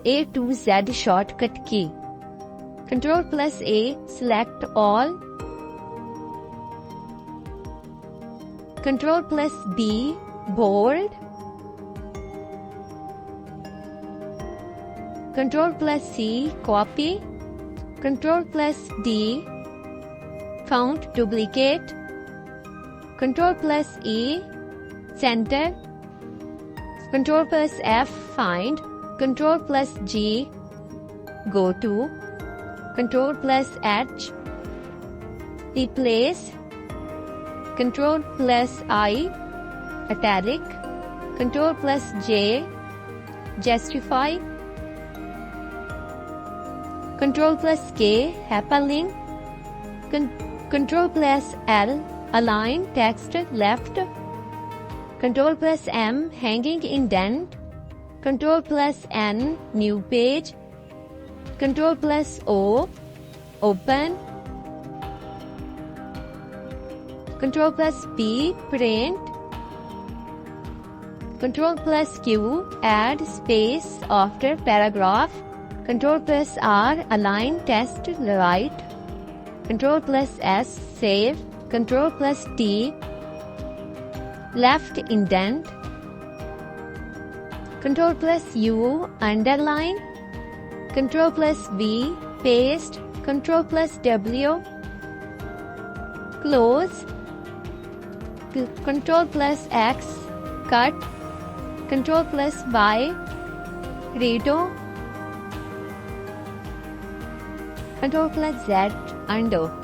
A to Z shortcut key. Ctrl plus A, select all. Ctrl plus B, bold. Ctrl plus C, copy. Ctrl plus D, font duplicate. Ctrl plus E, center. Ctrl plus F, find. Ctrl plus G, go to. Ctrl plus H, replace. Ctrl plus I, italic. Ctrl plus J, justify. Ctrl plus K, hyperlink. Ctrl plus L, align text left. Ctrl plus M, hanging indent. Ctrl plus N, new page. Ctrl plus O, open. Ctrl plus P, print. Ctrl plus Q, add space after paragraph. Ctrl plus R, align text right. Ctrl plus S, save. Ctrl plus T, left indent. Ctrl plus U, underline. Ctrl plus V, paste. Ctrl plus W, close. Ctrl plus X, cut. Ctrl plus Y, redo. Ctrl plus Z, undo.